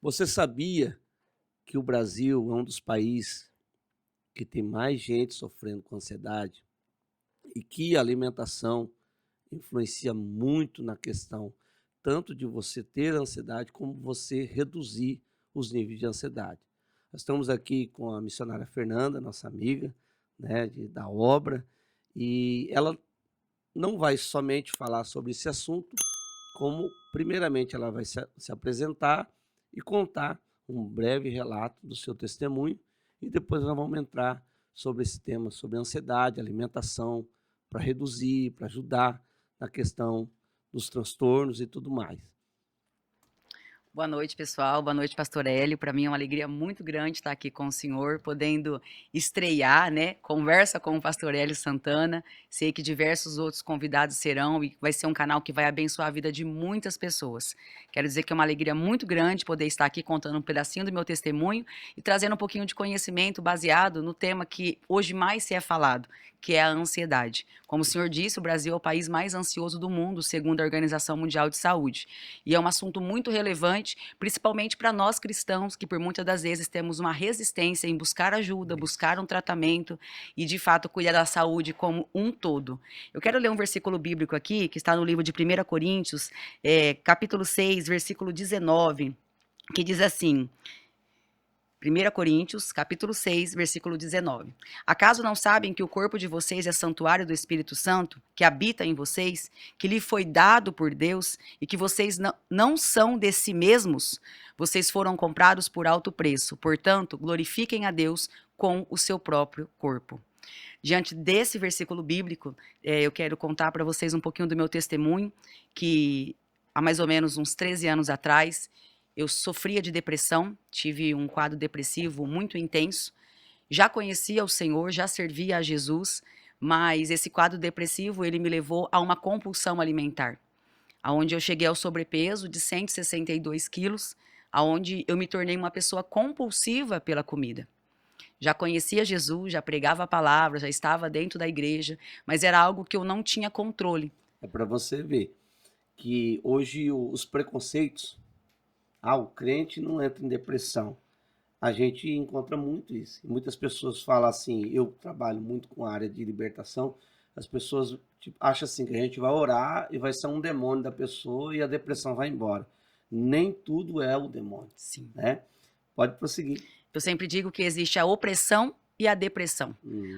Você sabia que o Brasil é um dos países que tem mais gente sofrendo com ansiedade e que a alimentação influencia muito na questão tanto de você ter ansiedade como você reduzir os níveis de ansiedade? Nós estamos aqui com a missionária Fernanda, nossa amiga, né, da obra, e ela não vai somente falar sobre esse assunto, como primeiramente ela vai se apresentar e contar um breve relato do seu testemunho, e depois nós vamos entrar sobre esse tema, sobre ansiedade, alimentação, para reduzir, para ajudar na questão dos transtornos e tudo mais. Boa noite, pessoal. Boa noite, Pastor Hélio. Para mim é uma alegria muito grande estar aqui com o senhor, podendo estrear, né? Conversa com o Pastor Hélio Santana. Sei que diversos outros convidados serão e vai ser um canal que vai abençoar a vida de muitas pessoas. Quero dizer que é uma alegria muito grande poder estar aqui contando um pedacinho do meu testemunho e trazendo um pouquinho de conhecimento baseado no tema que hoje mais se é falado, que é a ansiedade. Como o senhor disse, o Brasil é o país mais ansioso do mundo, segundo a Organização Mundial de Saúde. E é um assunto muito relevante, principalmente para nós cristãos, que por muitas das vezes temos uma resistência em buscar ajuda, Isso. buscar um tratamento e, de fato, cuidar da saúde como um todo. Eu quero ler um versículo bíblico aqui, que está no livro de 1 Coríntios, capítulo 6, versículo 19, que diz assim: 1 Coríntios, capítulo 6, versículo 19. Acaso não sabem que o corpo de vocês é santuário do Espírito Santo, que habita em vocês, que lhe foi dado por Deus, e que vocês não são de si mesmos? Vocês foram comprados por alto preço. Portanto, glorifiquem a Deus com o seu próprio corpo. Diante desse versículo bíblico, eu quero contar para vocês um pouquinho do meu testemunho, que há mais ou menos uns 13 anos atrás, eu sofria de depressão, tive um quadro depressivo muito intenso, já conhecia o Senhor, já servia a Jesus, mas esse quadro depressivo, ele me levou a uma compulsão alimentar, aonde eu cheguei ao sobrepeso de 162 quilos, aonde eu me tornei uma pessoa compulsiva pela comida. Já conhecia Jesus, já pregava a palavra, já estava dentro da igreja, mas era algo que eu não tinha controle. É para você ver que hoje os preconceitos, o crente não entra em depressão. A gente encontra muito isso. Muitas pessoas falam assim, eu trabalho muito com a área de libertação, as pessoas tipo, acham assim que a gente vai orar e vai ser um demônio da pessoa e a depressão vai embora. Nem tudo é o demônio, Sim. né? Pode prosseguir. Eu sempre digo que existe a opressão e a depressão.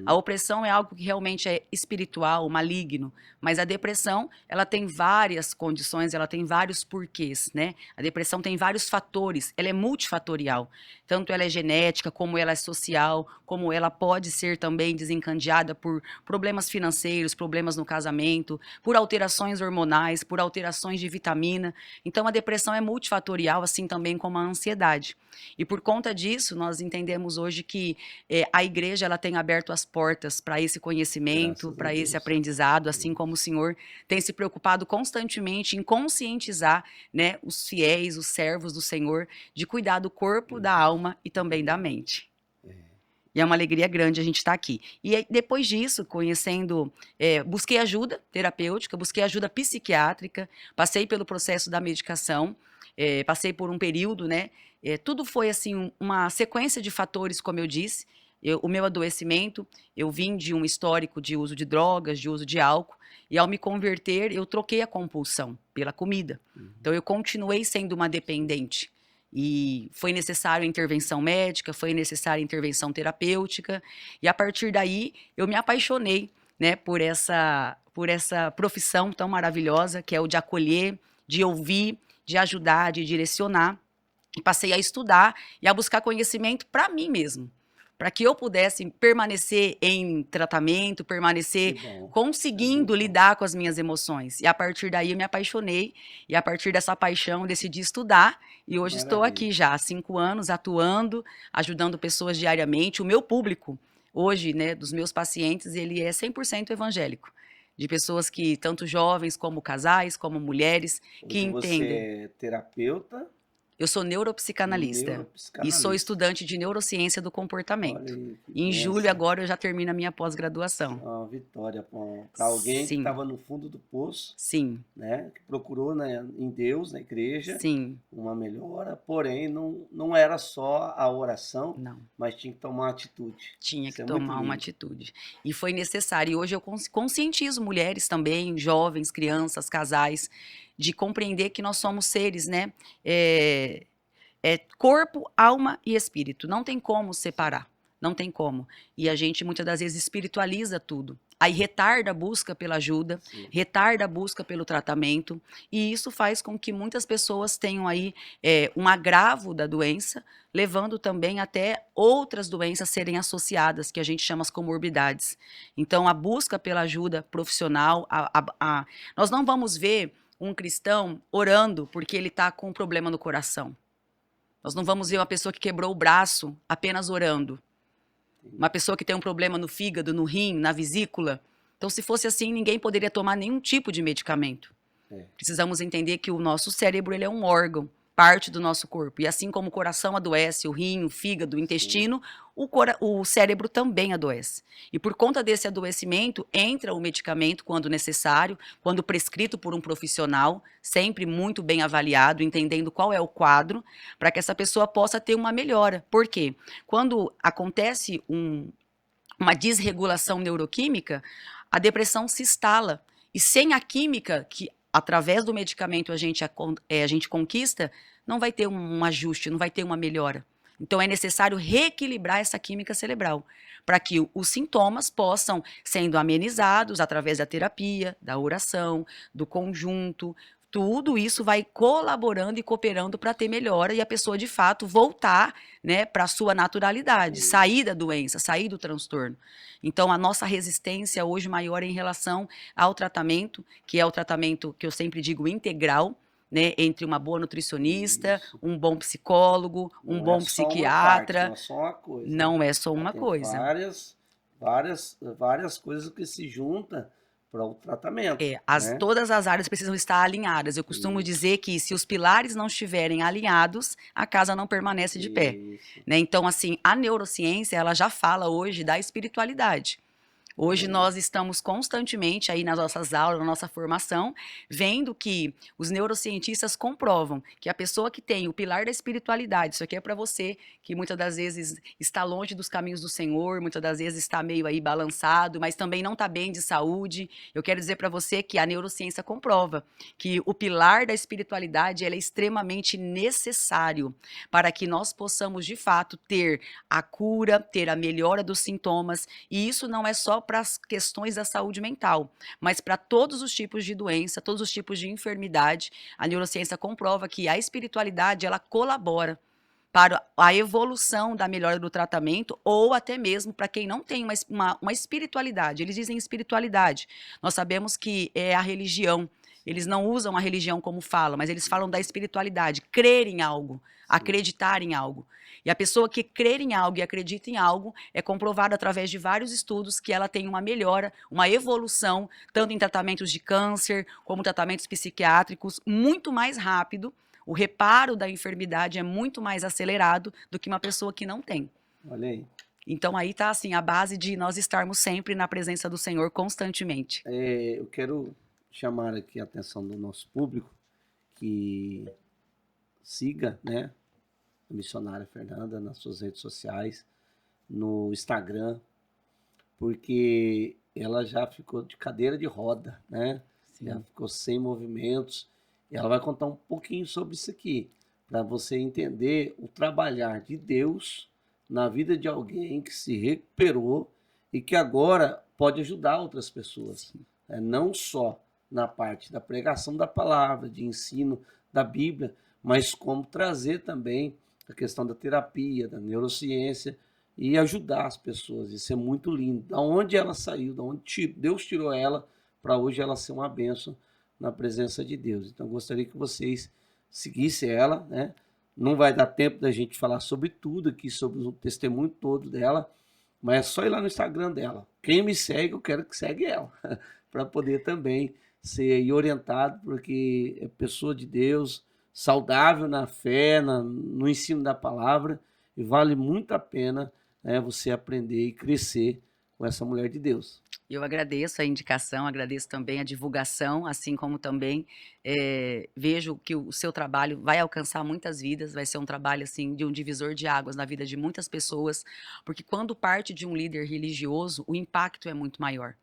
A Uhum. opressão é algo que realmente é espiritual, maligno, mas a depressão, ela tem várias condições, ela tem vários porquês, né? A depressão tem vários fatores, ela é multifatorial. Tanto ela é genética, como ela é social, como ela pode ser também desencadeada por problemas financeiros, problemas no casamento, por alterações hormonais, por alterações de vitamina. Então a depressão é multifatorial, assim também como a ansiedade. E por conta disso, nós entendemos hoje que a igreja ela tem aberto as portas para esse conhecimento, Graças a para esse Deus. aprendizado, assim como o Senhor tem se preocupado constantemente em conscientizar, né, os fiéis, os servos do Senhor, de cuidar do corpo, da alma e também da mente. E é uma alegria grande a gente estar aqui. E aí, depois disso, conhecendo, busquei ajuda terapêutica, busquei ajuda psiquiátrica, passei pelo processo da medicação, passei por um período, né? Tudo foi assim uma sequência de fatores, como eu disse. O meu adoecimento, eu vim de um histórico de uso de drogas, de uso de álcool, e ao me converter, eu troquei a compulsão pela comida. Então, eu continuei sendo uma dependente. E foi necessário intervenção médica, foi necessária intervenção terapêutica, e a partir daí eu me apaixonei, né, por essa profissão tão maravilhosa que é o de acolher, de ouvir, de ajudar, de direcionar, e passei a estudar e a buscar conhecimento para mim mesmo, para que eu pudesse permanecer em tratamento, Que permanecer bom. É conseguindo muito bom. lidar com as minhas emoções. E a partir daí eu me apaixonei, e a partir dessa paixão eu decidi estudar, e hoje estou Maravilha. aqui já há 5 anos atuando, ajudando pessoas diariamente. O meu público hoje, né, dos meus pacientes, ele é 100% evangélico. De pessoas que, tanto jovens como casais, como mulheres, que Hoje você entendem. é terapeuta Eu sou neuropsicanalista e sou Neuropsicanalista. estudante de neurociência do comportamento. Olha aí, que Em julho bênção. agora eu já termino a minha pós-graduação. Uma vitória para alguém que Sim, estava no fundo do poço, sim, né? Que procurou, né, em Deus, na igreja, sim, uma melhora, porém não era só a oração, não. mas tinha que tomar uma atitude. Tinha Isso que é muito tomar uma lindo. atitude. E foi necessário. E hoje eu conscientizo mulheres também, jovens, crianças, casais, de compreender que nós somos seres, né? É corpo, alma e espírito. Não tem como separar. Não tem como. E a gente muitas das vezes espiritualiza tudo. Aí retarda a busca pela ajuda, Sim. retarda a busca pelo tratamento. E isso faz com que muitas pessoas tenham aí um agravo da doença, levando também até outras doenças serem associadas, que a gente chama as comorbidades. Então, a busca pela ajuda profissional, nós não vamos ver um cristão orando porque ele está com um problema no coração. Nós não vamos ver uma pessoa que quebrou o braço apenas orando. Uma pessoa que tem um problema no fígado, no rim, na vesícula. Então, se fosse assim, ninguém poderia tomar nenhum tipo de medicamento. É. Precisamos entender que o nosso cérebro ele é um órgão, parte do nosso corpo. E assim como o coração adoece, o rim, o fígado, o intestino, o cérebro também adoece. E por conta desse adoecimento, entra o medicamento quando necessário, quando prescrito por um profissional, sempre muito bem avaliado, entendendo qual é o quadro, para que essa pessoa possa ter uma melhora. Por quê? Quando acontece uma desregulação neuroquímica, a depressão se instala. E sem a química, que através do medicamento a gente conquista, não vai ter um ajuste, não vai ter uma melhora. Então é necessário reequilibrar essa química cerebral, para que os sintomas possam sendo amenizados através da terapia, da oração, do conjunto. Tudo isso vai colaborando e cooperando para ter melhora e a pessoa de fato voltar, né, para a sua naturalidade, sair da doença, sair do transtorno. Então a nossa resistência hoje maior é em relação ao tratamento, que é o tratamento que eu sempre digo integral, né, entre uma boa nutricionista, Isso. um bom psicólogo, um Não é bom só uma parte, psiquiatra. não é só uma coisa. Não é só Ela uma tem coisa. várias coisas que se juntam para o tratamento, né? Todas as áreas precisam estar alinhadas. Eu costumo Isso. dizer que se os pilares não estiverem alinhados, a casa não permanece de pé. Isso. Né? Então, assim, a neurociência, ela já fala hoje da espiritualidade. Hoje nós estamos constantemente aí nas nossas aulas, na nossa formação, vendo que os neurocientistas comprovam que a pessoa que tem o pilar da espiritualidade, isso aqui é para você que muitas das vezes está longe dos caminhos do Senhor, muitas das vezes está meio aí balançado, mas também não está bem de saúde. Eu quero dizer para você que a neurociência comprova que o pilar da espiritualidade ele é extremamente necessário para que nós possamos de fato ter a cura, ter a melhora dos sintomas, e isso não é só para as questões da saúde mental, mas para todos os tipos de doença, todos os tipos de enfermidade. A neurociência comprova que a espiritualidade ela colabora para a evolução da melhora do tratamento ou até mesmo para quem não tem uma espiritualidade. Eles dizem espiritualidade. Nós sabemos que é a religião. Eles não usam a religião como fala, mas eles falam da espiritualidade, crer em algo, acreditar em algo. E a pessoa que crer em algo e acredita em algo é comprovado através de vários estudos que ela tem uma melhora, uma evolução, tanto em tratamentos de câncer como tratamentos psiquiátricos, muito mais rápido. O reparo da enfermidade é muito mais acelerado do que uma pessoa que não tem. Olha aí. Então aí está assim, a base de nós estarmos sempre na presença do Senhor constantemente. Eu quero chamar aqui a atenção do nosso público que siga, né, a missionária Fernanda nas suas redes sociais, no Instagram, porque ela já ficou de cadeira de roda, né? Sim. Já ficou sem movimentos. E ela vai contar um pouquinho sobre isso aqui, para você entender o trabalhar de Deus na vida de alguém que se recuperou e que agora pode ajudar outras pessoas. Não só na parte da pregação da palavra, de ensino da Bíblia, mas como trazer também a questão da terapia, da neurociência e ajudar as pessoas. Isso é muito lindo. Da onde ela saiu, da onde Deus tirou ela, para hoje ela ser uma bênção na presença de Deus. Então, gostaria que vocês seguissem ela, né? Não vai dar tempo da gente falar sobre tudo aqui, sobre o testemunho todo dela, mas é só ir lá no Instagram dela. Quem me segue, eu quero que segue ela, para poder também ser aí orientado, porque é pessoa de Deus, saudável na fé, no ensino da palavra, e vale muito a pena, né, você aprender e crescer com essa mulher de Deus. Eu agradeço a indicação, agradeço também a divulgação, assim como também vejo que o seu trabalho vai alcançar muitas vidas, vai ser um trabalho assim de um divisor de águas na vida de muitas pessoas, porque quando parte de um líder religioso, o impacto é muito maior.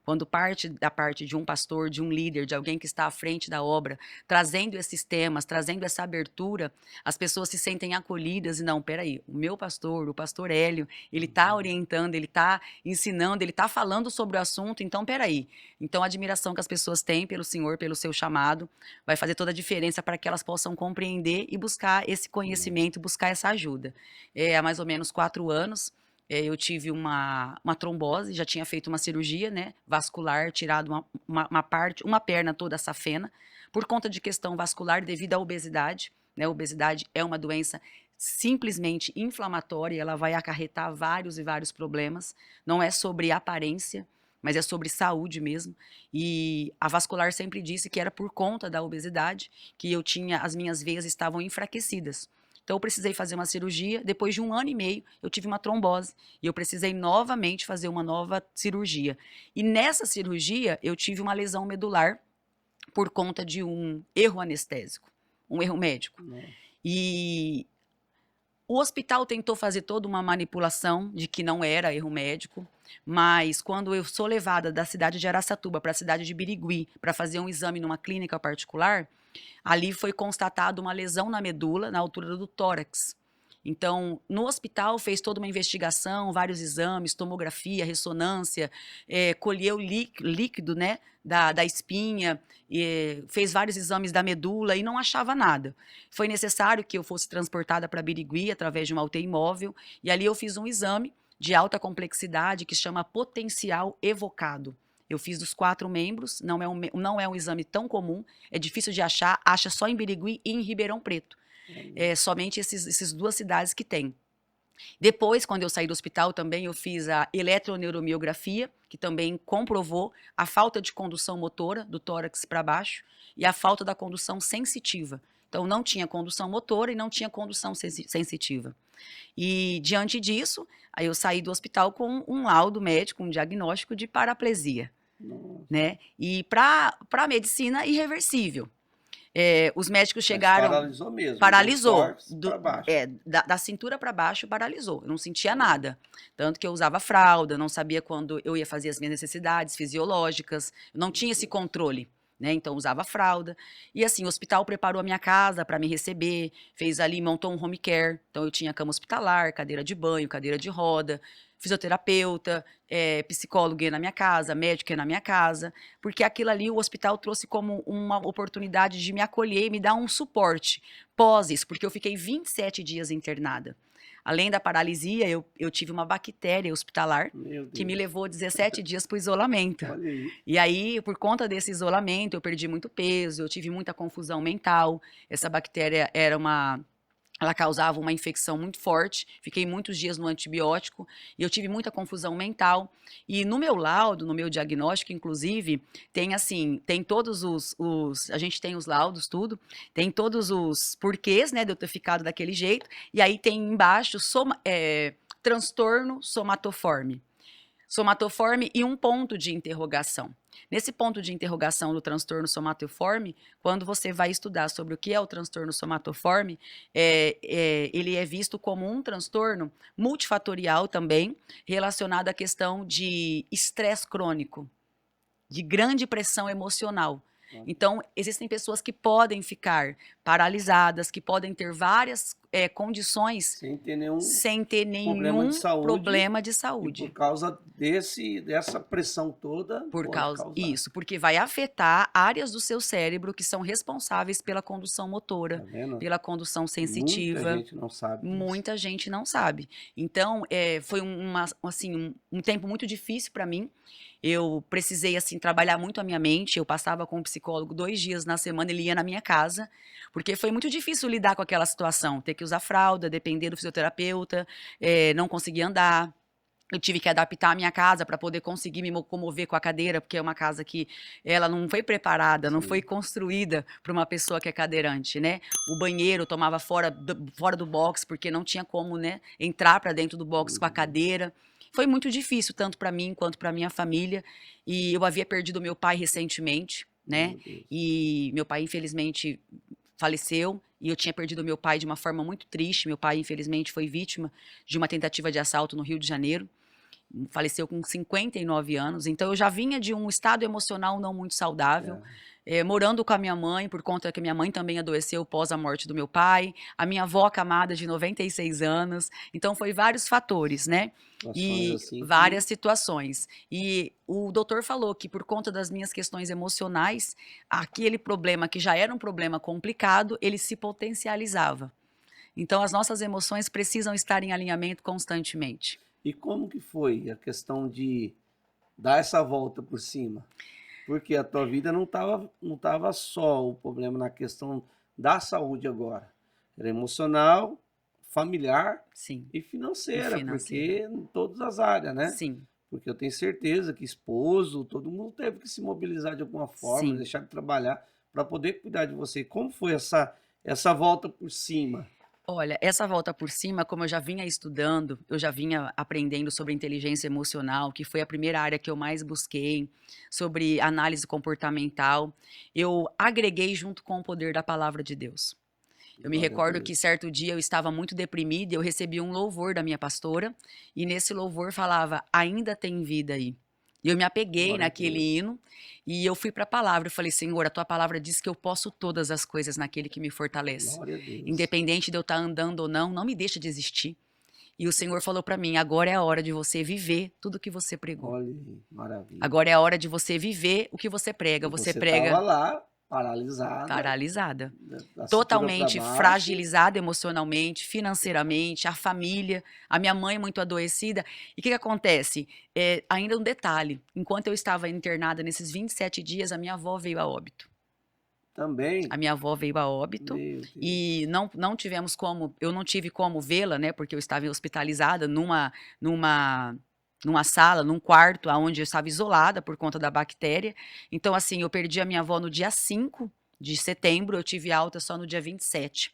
Quando parte da parte de um pastor, de um líder, de alguém que está à frente da obra, trazendo esses temas, trazendo essa abertura, as pessoas se sentem acolhidas e não, peraí, o meu pastor, o pastor Hélio, ele está orientando, ele está ensinando, ele está falando sobre o assunto, então peraí. Então a admiração que as pessoas têm pelo Senhor, pelo seu chamado, vai fazer toda a diferença para que elas possam compreender e buscar esse conhecimento, buscar essa ajuda. Há mais ou menos 4 anos, eu tive uma trombose, já tinha feito uma cirurgia, né, vascular, tirado uma perna toda safena, por conta de questão vascular devido à obesidade, né, a obesidade é uma doença simplesmente inflamatória, ela vai acarretar vários e vários problemas, não é sobre aparência, mas é sobre saúde mesmo, e a vascular sempre disse que era por conta da obesidade, que eu tinha, as minhas veias estavam enfraquecidas. Então, eu precisei fazer uma cirurgia. Depois de 1 ano e meio, eu tive uma trombose. E eu precisei novamente fazer uma nova cirurgia. E nessa cirurgia, eu tive uma lesão medular por conta de um erro anestésico, um erro médico. E o hospital tentou fazer toda uma manipulação de que não era erro médico, mas quando eu sou levada da cidade de Araçatuba para a cidade de Birigui para fazer um exame numa clínica particular, ali foi constatada uma lesão na medula, na altura do tórax. Então, no hospital fez toda uma investigação, vários exames, tomografia, ressonância, colheu líquido, né, da espinha, fez vários exames da medula e não achava nada. Foi necessário que eu fosse transportada para Birigui através de uma UTI móvel, e ali eu fiz um exame de alta complexidade que chama potencial evocado. Eu fiz dos 4 membros, não é um exame tão comum, é difícil de achar, acha só em Birigui e em Ribeirão Preto. Somente essas 2 cidades que tem. Depois, quando eu saí do hospital, também eu fiz a eletroneuromiografia, que também comprovou a falta de condução motora do tórax para baixo e a falta da condução sensitiva. Então, não tinha condução motora e não tinha condução sensitiva. E, diante disso, aí eu saí do hospital com um laudo médico, um diagnóstico de paraplegia. Né? E para a medicina, irreversível. Os médicos chegaram... Mas paralisou mesmo. Paralisou. Baixo. Da cintura para baixo, paralisou. Eu não sentia nada. Tanto que eu usava fralda, não sabia quando eu ia fazer as minhas necessidades fisiológicas. Eu não tinha esse controle. Né? Então, usava fralda. E assim, o hospital preparou a minha casa para me receber, fez ali, montou um home care. Então, eu tinha cama hospitalar, cadeira de banho, cadeira de roda, fisioterapeuta, psicólogo ia na minha casa, médico ia na minha casa, porque aquilo ali o hospital trouxe como uma oportunidade de me acolher e me dar um suporte pós isso, porque eu fiquei 27 dias internada. Além da paralisia, eu tive uma bactéria hospitalar que me levou 17 dias para o isolamento. E aí, por conta desse isolamento, eu perdi muito peso, eu tive muita confusão mental. Essa bactéria ela causava uma infecção muito forte, fiquei muitos dias no antibiótico e eu tive muita confusão mental. E no meu laudo, no meu diagnóstico, inclusive, tem todos a gente tem os laudos, tudo, tem todos os porquês, né, de eu ter ficado daquele jeito, e aí tem embaixo transtorno somatoforme. Somatoforme e um ponto de interrogação. Nesse ponto de interrogação do transtorno somatoforme, quando você vai estudar sobre o que é o transtorno somatoforme, ele é visto como um transtorno multifatorial também, relacionado à questão de estresse crônico, de grande pressão emocional. Então, existem pessoas que podem ficar paralisadas, que podem ter várias condições sem ter nenhum problema de saúde. E por causa dessa pressão toda. Isso, porque vai afetar áreas do seu cérebro que são responsáveis pela condução motora, pela condução sensitiva. Muita gente não sabe. Muita gente não sabe. Então, foi um tempo muito difícil para mim. Eu precisei, trabalhar muito a minha mente. Eu passava com um psicólogo 2 dias na semana, ele ia na minha casa, porque foi muito difícil lidar com aquela situação, ter que usar fralda, depender do fisioterapeuta, não conseguir andar. Eu tive que adaptar a minha casa para poder conseguir me locomover com a cadeira, porque é uma casa que ela não foi preparada, não foi Sim. construída para uma pessoa que é cadeirante, né? O banheiro eu tomava fora do box, porque não tinha como, né, entrar para dentro do box com a Uhum. cadeira. Foi muito difícil, tanto para mim quanto para minha família. E eu havia perdido meu pai recentemente, né? Meu Deus. E meu pai, infelizmente, faleceu. E eu tinha perdido meu pai de uma forma muito triste. Meu pai, infelizmente, foi vítima de uma tentativa de assalto no Rio de Janeiro. Faleceu com 59 anos, então eu já vinha de um estado emocional não muito saudável, morando com a minha mãe, por conta que a minha mãe também adoeceu pós a morte do meu pai, a minha avó acamada de 96 anos, então foi vários fatores, né? Situações E assim que várias situações. E o doutor falou que por conta das minhas questões emocionais, aquele problema que já era um problema complicado, ele se potencializava. Então as nossas emoções precisam estar em alinhamento constantemente. E como que foi a questão de dar essa volta por cima? Porque a tua vida não tava só o problema na questão da saúde agora. Era emocional, familiar Sim, e e financeira, financeira. porque em todas as áreas, né? Sim, Porque eu tenho certeza que esposo, todo mundo teve que se mobilizar de alguma forma, sim. deixar de trabalhar para poder cuidar de você. Como foi essa volta por cima? Olha, essa volta por cima, como eu já vinha estudando, eu já vinha aprendendo sobre inteligência emocional, que foi a primeira área que eu mais busquei, sobre análise comportamental, eu agreguei junto com o poder da palavra de Deus. Eu me Glória a recordo que Deus. certo dia eu estava muito deprimida e eu recebi um louvor da minha pastora, e nesse louvor falava: ainda tem vida aí. E eu me apeguei Glória a naquele Deus. hino e eu fui para a palavra. Eu falei: Senhor, a tua palavra diz que eu posso todas as coisas naquele que me fortalece. Glória a Deus. Independente de eu estar andando ou não, não me deixa desistir. E o Senhor falou para mim: agora é a hora de você viver tudo que você pregou. Olha aí, maravilha. Agora é a hora de você viver o que você prega. E Você você estava prega lá, paralisada, paralisada, né, da cintura para totalmente baixo. fragilizada emocionalmente, financeiramente, a família, a minha mãe muito adoecida. E o que, que acontece? Ainda um detalhe: enquanto eu estava internada nesses 27 dias, a minha avó veio a óbito. A Também, minha avó veio a óbito meu Deus. e não tivemos como, eu não tive como vê-la, né? Porque eu estava hospitalizada numa, numa sala, num quarto, onde eu estava isolada por conta da bactéria. Então, assim, eu perdi a minha avó no dia 5 de setembro, eu tive alta só no dia 27.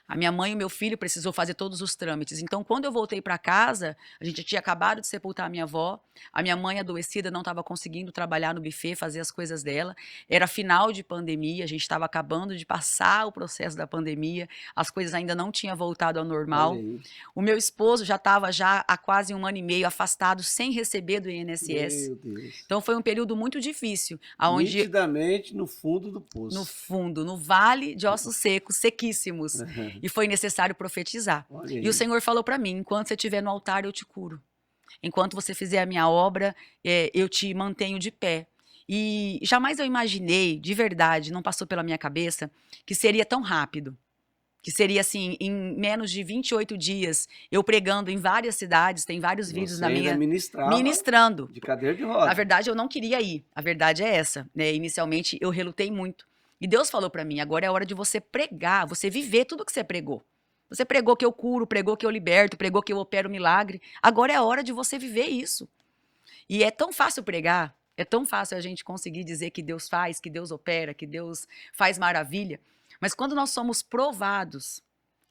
A minha mãe e o meu filho precisou fazer todos os trâmites. Então, quando eu voltei para casa, a gente tinha acabado de sepultar a minha avó. A minha mãe adoecida não estava conseguindo trabalhar no buffet, fazer as coisas dela. Era final de pandemia, a gente estava acabando de passar o processo da pandemia. As coisas ainda não tinham voltado ao Olha normal. aí. O meu esposo já estava já há quase 1 ano e meio afastado, sem receber do INSS. Meu Deus. Então, foi um período muito difícil, aonde Nitidamente no fundo do no poço. fundo, no vale de ossos secos, sequíssimos, e foi necessário profetizar. Olha E o aí. Senhor falou para mim: enquanto você estiver no altar, eu te curo. Enquanto você fizer a minha obra, eu te mantenho de pé. E jamais eu imaginei, de verdade, não passou pela minha cabeça, que seria tão rápido. Que seria assim, em menos de 28 dias, eu pregando em várias cidades, tem vários vídeos Você na ainda minha. ministrava Ministrando. de cadeira de Na roda. verdade, eu não queria ir. A verdade é essa, né? Inicialmente, eu relutei muito. E Deus falou para mim: agora é a hora de você pregar, você viver tudo que você pregou. Você pregou que eu curo, pregou que eu liberto, pregou que eu opero milagre. Agora é a hora de você viver isso. E é tão fácil pregar, é tão fácil a gente conseguir dizer que Deus faz, que Deus opera, que Deus faz maravilha. Mas quando nós somos provados,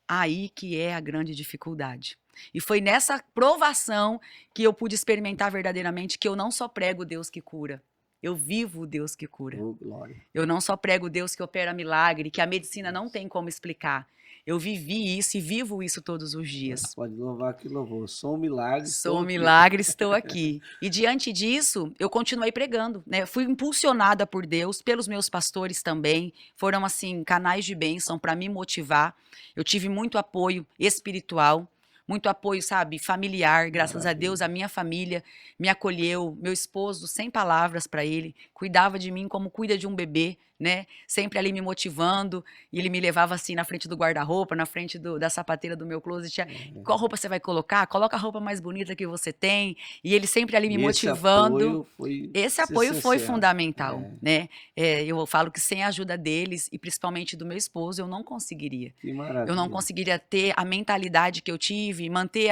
aí que é a grande dificuldade. E foi nessa provação que eu pude experimentar verdadeiramente que eu não só prego o Deus que cura, eu vivo o Deus que cura. Oh, glória. Eu não só prego o Deus que opera milagre, que a medicina não tem como explicar. Eu vivi isso e vivo isso todos os Mas dias. pode louvar que louvou. Sou um milagre, Sou estou um aqui. milagre, estou aqui. E diante disso, eu continuei pregando, né? Fui impulsionada por Deus, pelos meus pastores também. Foram assim canais de bênção para me motivar. Eu tive muito apoio espiritual, muito apoio, sabe, familiar. Graças a Deus, a Maravilha. minha família me acolheu. Meu esposo, sem palavras para ele, cuidava de mim como cuida de um bebê, né? Sempre ali me motivando, e ele me levava assim na frente do guarda-roupa, na frente da sapateira do meu closet. Qual roupa você vai colocar? Coloca a roupa mais bonita que você tem. E ele sempre ali me E esse motivando. apoio foi Esse apoio foi essencial. fundamental, né? Eu falo que sem a ajuda deles, e principalmente do meu esposo, eu não conseguiria. Que Eu não maravilha. conseguiria ter a mentalidade que eu tive, manter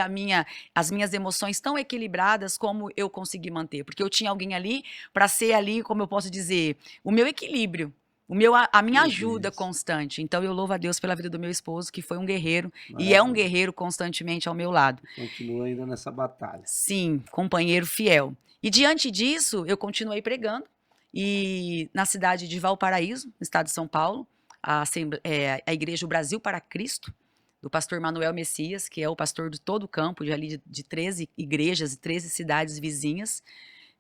as minhas emoções tão equilibradas como eu consegui manter. Porque eu tinha alguém ali para ser ali, como eu posso dizer, o meu equilíbrio. A minha ajuda Isso. constante. Então eu louvo a Deus pela vida do meu esposo, que foi um guerreiro e é um Maravilha. guerreiro constantemente ao meu lado. Continua ainda nessa batalha. Sim, companheiro fiel. E diante disso, eu continuei pregando. E na cidade de Valparaíso, no estado de São Paulo, a Igreja O Brasil para Cristo, do pastor Manuel Messias, que é o pastor de todo o campo, de 13 igrejas e 13 cidades vizinhas,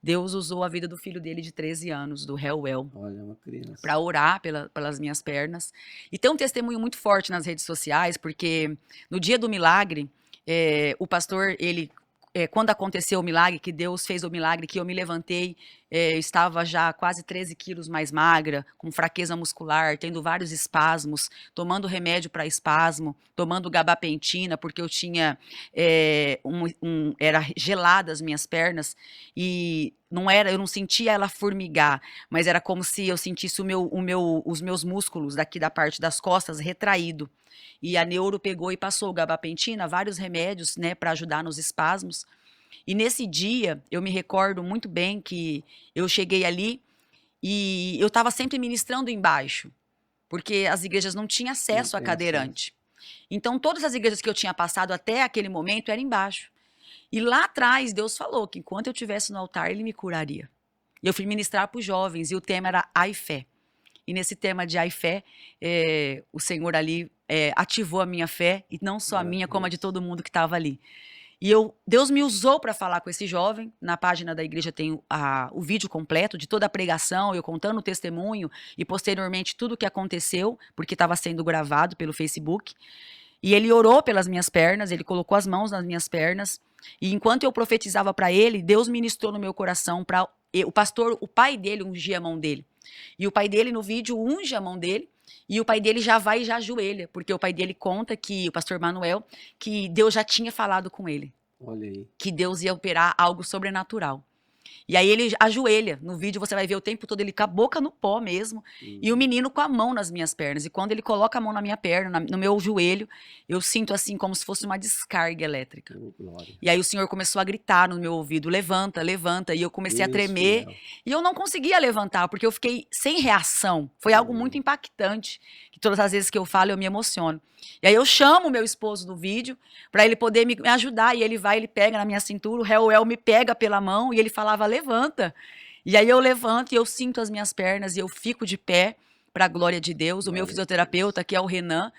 Deus usou a vida do filho dele de 13 anos, do Helwell, Olha, uma criança. para orar pelas minhas pernas. E tem um testemunho muito forte nas redes sociais, porque no dia do milagre, o pastor, quando aconteceu o milagre, que Deus fez o milagre, que eu me levantei, eu estava já quase 13 quilos mais magra, com fraqueza muscular, tendo vários espasmos, tomando remédio para espasmo, tomando gabapentina, porque eu tinha, era gelada as minhas pernas, e eu não sentia ela formigar, mas era como se eu sentisse os meus músculos daqui da parte das costas retraído. E a neuro pegou e passou gabapentina, vários remédios, né, para ajudar nos espasmos. E nesse dia, eu me recordo muito bem que eu cheguei ali e eu estava sempre ministrando embaixo, porque as igrejas não tinham acesso a cadeirante. Então, todas as igrejas que eu tinha passado até aquele momento eram embaixo. E lá atrás, Deus falou que enquanto eu estivesse no altar, Ele me curaria. E eu fui ministrar para os jovens, e o tema era Ai Fé. E nesse tema de Ai Fé, o Senhor ali ativou a minha fé, e não só a minha, como a de todo mundo que estava ali. E Deus me usou para falar com esse jovem. Na página da igreja tem o vídeo completo de toda a pregação, eu contando o testemunho e posteriormente tudo o que aconteceu, porque estava sendo gravado pelo Facebook. E ele orou pelas minhas pernas, ele colocou as mãos nas minhas pernas. E enquanto eu profetizava para ele, Deus ministrou no meu coração para o pai dele ungia a mão dele. E o pai dele no vídeo unge a mão dele. E o pai dele já vai e já ajoelha, porque o pai dele conta que, o pastor Manuel, que Deus já tinha falado com ele. Olha aí. Que Deus ia operar algo sobrenatural. E aí ele ajoelha. No vídeo você vai ver o tempo todo ele com a boca no pó mesmo. E o menino com a mão nas minhas pernas. E quando ele coloca a mão na minha perna, no meu joelho, eu sinto assim como se fosse uma descarga elétrica. Glória. E aí o Senhor começou a gritar no meu ouvido, levanta, levanta. E eu comecei a tremer. E eu não conseguia levantar, porque eu fiquei sem reação. Foi algo muito impactante. Que todas as vezes que eu falo, eu me emociono. E aí eu chamo o meu esposo no vídeo para ele poder me ajudar. E ele vai, ele pega na minha cintura, o Helwell me pega pela mão e ele falava, levanta. E aí eu levanto e eu sinto as minhas pernas e eu fico de pé para a glória de Deus. O meu fisioterapeuta, que é o Renan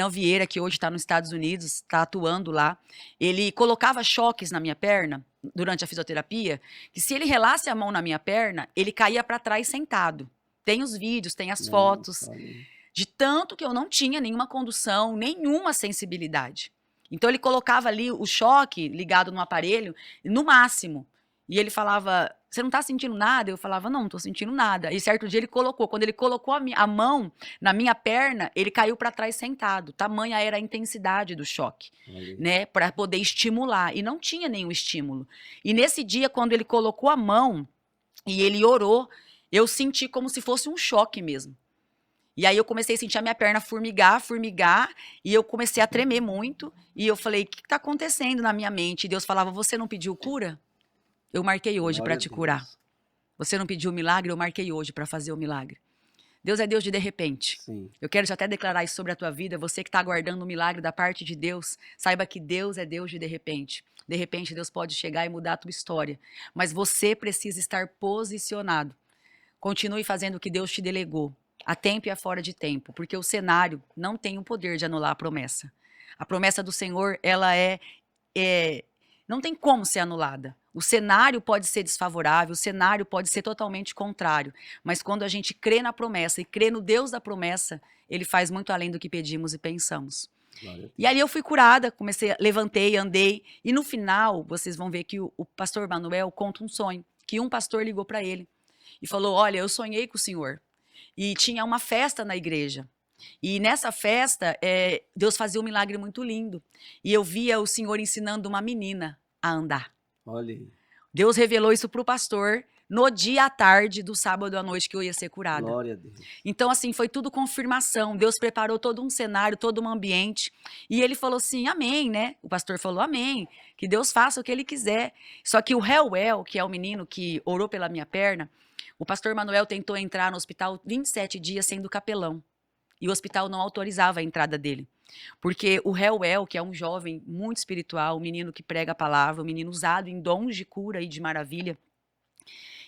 Vieira, que hoje está nos Estados Unidos, está atuando lá. Ele colocava choques na minha perna durante a fisioterapia, que se ele relasse a mão na minha perna, ele caía para trás sentado. Tem os vídeos, tem as fotos. De tanto que eu não tinha nenhuma condução, nenhuma sensibilidade. Então ele colocava ali o choque ligado no aparelho, no máximo. E ele falava, você não tá sentindo nada? Eu falava, não tô sentindo nada. E certo dia ele colocou, quando ele colocou a mão na minha perna, ele caiu para trás sentado. Tamanha era a intensidade do choque, né? Para poder estimular. E não tinha nenhum estímulo. E nesse dia, quando ele colocou a mão e ele orou, eu senti como se fosse um choque mesmo. E aí eu comecei a sentir a minha perna formigar, e eu comecei a tremer muito. E eu falei, o que está acontecendo na minha mente? E Deus falava, você não pediu cura? Eu marquei hoje para te curar. Você não pediu o milagre? Eu marquei hoje para fazer o milagre. Deus é Deus de repente. Sim. Eu quero já até declarar isso sobre a tua vida. Você que está aguardando o milagre da parte de Deus, saiba que Deus é Deus de repente. De repente Deus pode chegar e mudar a tua história. Mas você precisa estar posicionado. Continue fazendo o que Deus te delegou. A tempo e a fora de tempo, porque o cenário não tem o poder de anular a promessa. A promessa do Senhor, ela não tem como ser anulada. O cenário pode ser desfavorável, o cenário pode ser totalmente contrário, mas quando a gente crê na promessa e crê no Deus da promessa, Ele faz muito além do que pedimos e pensamos. E ali eu fui curada, levantei, andei, e no final, vocês vão ver que o pastor Manuel conta um sonho, que um pastor ligou para ele e falou, olha, eu sonhei com o senhor. e tinha uma festa na igreja. E nessa festa, Deus fazia um milagre muito lindo. E eu via o Senhor ensinando uma menina a andar. Olha aí. Deus revelou isso para o pastor no dia à tarde do sábado à noite que eu ia ser curada. Glória a Deus. Então, assim, foi tudo confirmação. Deus preparou todo um cenário, todo um ambiente. E ele falou assim, amém, né? O pastor falou, amém. Que Deus faça o que ele quiser. Só que o Reuel, que é o menino que orou pela minha perna, o pastor Manuel tentou entrar no hospital 27 dias sendo capelão. E o hospital não autorizava a entrada dele. Porque o Reuel, que é um jovem muito espiritual, um menino que prega a palavra, um menino usado em dons de cura e de maravilha,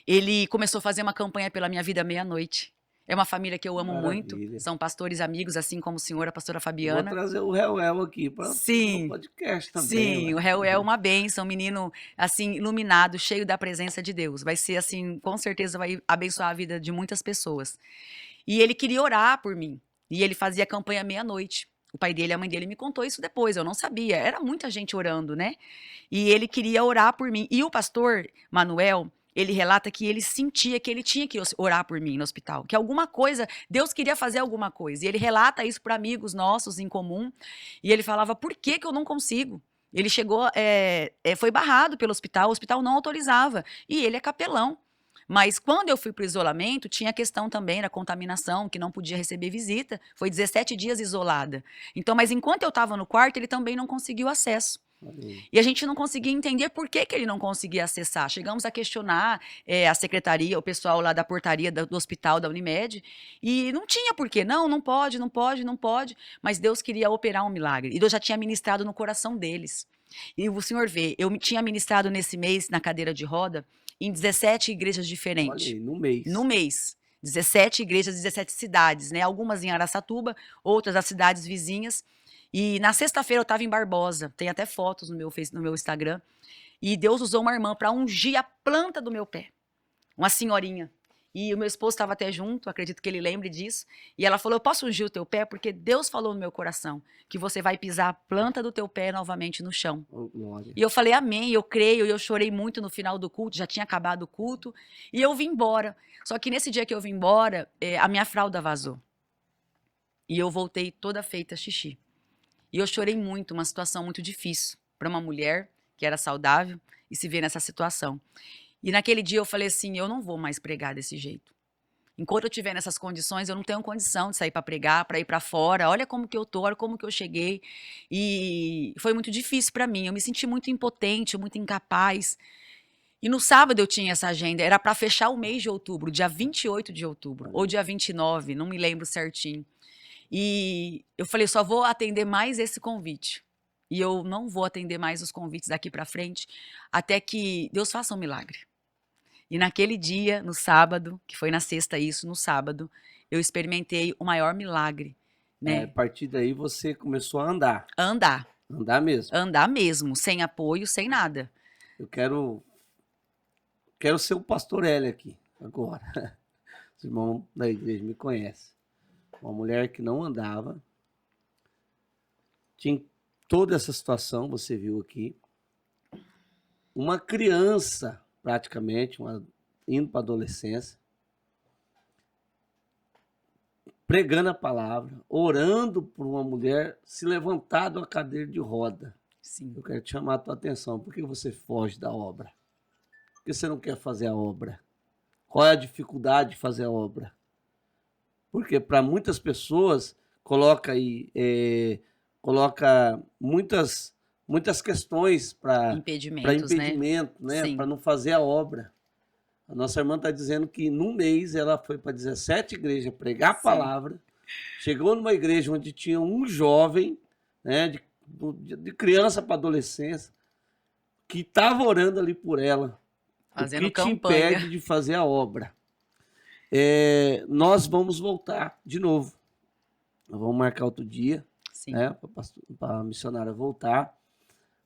ele começou a fazer uma campanha pela minha vida meia-noite. É uma família que eu amo muito, Maravilha. são pastores amigos, assim como o senhor, a pastora Vou Fabiana. trazer o Reuel aqui para o Sim, podcast também. sim, o Reuel é uma bênção, um menino, assim, iluminado, cheio da presença de Deus. Vai ser, assim, com certeza vai abençoar a vida de muitas pessoas. E ele queria orar por mim, e ele fazia campanha meia-noite. O pai dele e a mãe dele me contou isso depois, eu não sabia. Era muita gente orando, né? E ele queria orar por mim. E o pastor Manuel, ele relata que ele sentia que ele tinha que orar por mim no hospital, que alguma coisa, Deus queria fazer alguma coisa. E ele relata isso para amigos nossos em comum. E ele falava, por que que eu não consigo? Ele chegou, foi barrado pelo hospital, o hospital não autorizava. E ele é capelão. Mas quando eu fui para o isolamento, tinha a questão também da contaminação, que não podia receber visita. Foi 17 dias isolada. Então, mas enquanto eu estava no quarto, ele também não conseguiu acesso. E a gente não conseguia entender por que que ele não conseguia acessar. Chegamos a questionar a secretaria, o pessoal lá da portaria do hospital da Unimed, e não tinha porquê. Não, não pode, não pode, não pode. Mas Deus queria operar um milagre. E Deus já tinha ministrado no coração deles. E o senhor vê, eu tinha ministrado nesse mês, na cadeira de roda, em 17 igrejas Olha diferentes. aí, no mês. No mês. 17 igrejas, 17 cidades, né? Algumas em Araçatuba, outras das cidades vizinhas. E na sexta-feira eu estava em Barbosa, tem até fotos no meu Instagram. E Deus usou uma irmã para ungir a planta do meu pé. Uma senhorinha. E o meu esposo estava até junto, acredito que ele lembre disso. E ela falou, eu posso ungir o teu pé? Porque Deus falou no meu coração que você vai pisar a planta do teu pé novamente no chão. Oh, glória. E eu falei, amém, eu creio, e eu chorei muito no final do culto, já tinha acabado o culto, e eu vim embora. Só que nesse dia que eu vim embora, a minha fralda vazou. E eu voltei toda feita xixi. E eu chorei muito, uma situação muito difícil para uma mulher que era saudável e se ver nessa situação. E naquele dia eu falei assim, eu não vou mais pregar desse jeito. Enquanto eu estiver nessas condições, eu não tenho condição de sair para pregar, para ir para fora. Olha como que eu tô, olha como que eu cheguei. E foi muito difícil para mim. Eu me senti muito impotente, muito incapaz. E no sábado eu tinha essa agenda, era para fechar o mês de outubro, dia 28 de outubro, ou dia 29, não me lembro certinho. E eu falei, só vou atender mais esse convite. E eu não vou atender mais os convites daqui para frente, até que Deus faça um milagre. E naquele dia, no sábado, que foi na sexta isso, no sábado, eu experimentei o maior milagre, né? A partir daí você começou a andar. Andar. Andar mesmo. Andar mesmo, sem apoio, sem nada. Eu quero ser o pastor Hélio aqui, agora. Os irmãos da igreja me conhecem. Uma mulher que não andava, tinha toda essa situação, você viu aqui. Uma criança, praticamente, indo para a adolescência, pregando a palavra, orando por uma mulher se levantar de uma cadeira de roda. Sim. Eu quero te chamar a tua atenção. Por que você foge da obra? Por que você não quer fazer a obra? Qual é a dificuldade de fazer a obra? Porque para muitas pessoas coloca muitas questões para impedimento, né? Para não fazer a obra. A nossa irmã está dizendo que num mês ela foi para 17 igrejas pregar a palavra, chegou numa igreja onde tinha um jovem, né, de criança para adolescência, que estava orando ali por ela. Fazendo o que campanha. te impede de fazer a obra? Nós vamos voltar de novo. Nós vamos marcar outro dia, né, para a missionária voltar,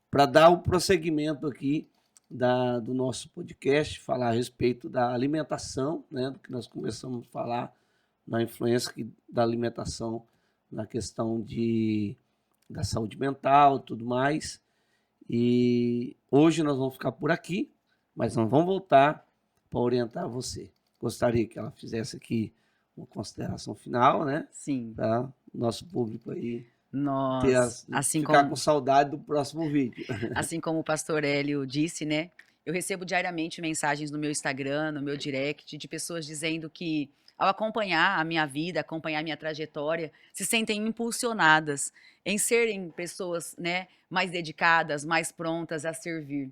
para dar o prosseguimento aqui do nosso podcast, falar a respeito da alimentação, né, do que nós começamos a falar, na influência da alimentação na questão da saúde mental e tudo mais. E hoje nós vamos ficar por aqui, mas nós vamos voltar para orientar você. Gostaria que ela fizesse aqui uma consideração final, né? Sim. Para nosso público aí Nós, assim ficar como com saudade do próximo vídeo. Assim como o pastor Hélio disse, né? Eu recebo diariamente mensagens no meu Instagram, no meu direct, de pessoas dizendo que, ao acompanhar a minha vida, acompanhar a minha trajetória, se sentem impulsionadas em serem pessoas, né, mais dedicadas, mais prontas a servir.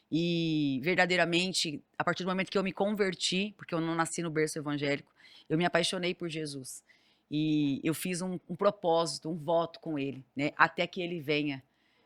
E, verdadeiramente, a partir do momento que eu me converti, porque eu não nasci no berço evangélico, eu me apaixonei por Jesus. E eu fiz um propósito, um voto com ele, né, até que ele venha.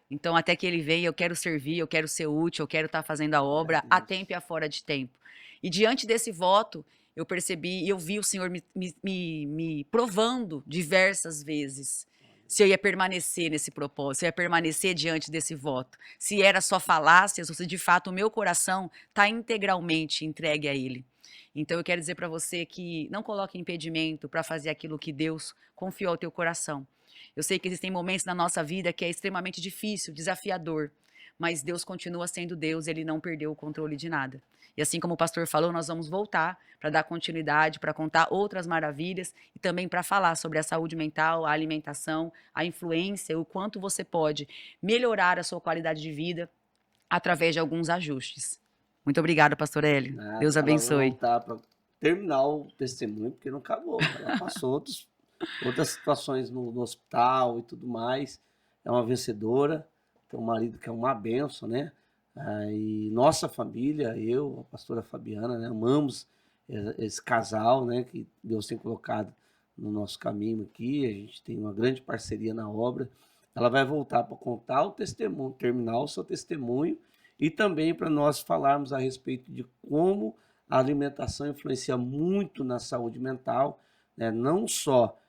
Então, até que ele venha, eu quero servir, eu quero ser útil, eu quero estar fazendo a obra a tempo e a fora de tempo. E diante desse voto, eu percebi e eu vi o Senhor me provando diversas vezes se eu ia permanecer nesse propósito, se eu ia permanecer diante desse voto, se era só falácias ou se de fato o meu coração está integralmente entregue a Ele. Então eu quero dizer para você que não coloque impedimento para fazer aquilo que Deus confiou ao teu coração. Eu sei que existem momentos na nossa vida que é extremamente difícil, desafiador, mas Deus continua sendo Deus, Ele não perdeu o controle de nada. E assim como o pastor falou, nós vamos voltar para dar continuidade, para contar outras maravilhas e também para falar sobre a saúde mental, a alimentação, a influência, o quanto você pode melhorar a sua qualidade de vida através de alguns ajustes. Muito obrigada, pastor Hélio. Nada, Deus ela vai abençoe. voltar para terminar o testemunho, porque não acabou. Ela passou outras situações no hospital e tudo mais. É uma vencedora. Tem um marido que é uma bênção, né? E nossa família, eu, a pastora Fabiana, né, amamos esse casal, né, que Deus tem colocado no nosso caminho aqui. A gente tem uma grande parceria na obra. Ela vai voltar para contar o testemunho, terminar o seu testemunho e também para nós falarmos a respeito de como a alimentação influencia muito na saúde mental, né, não só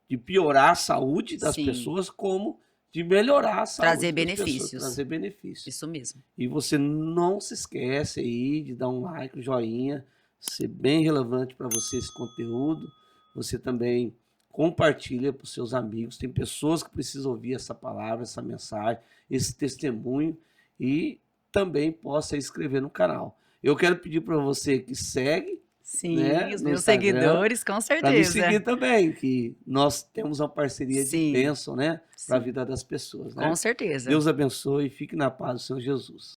de piorar a saúde das Sim. pessoas, como de melhorar a saúde Trazer das pessoas, benefícios. trazer benefícios. Isso mesmo. E você não se esquece aí de dar um like, um joinha, ser bem relevante para você esse conteúdo. Você também compartilha para os seus amigos. Tem pessoas que precisam ouvir essa palavra, essa mensagem, esse testemunho e também possa inscrever no canal. Eu quero pedir para você que segue, Sim, né, os no meus Instagram, seguidores, com para me certeza. seguir também, que nós temos uma parceria de Sim. bênção, né, para a Sim. vida das pessoas, né? Com certeza. Deus abençoe e fique na paz do Senhor Jesus.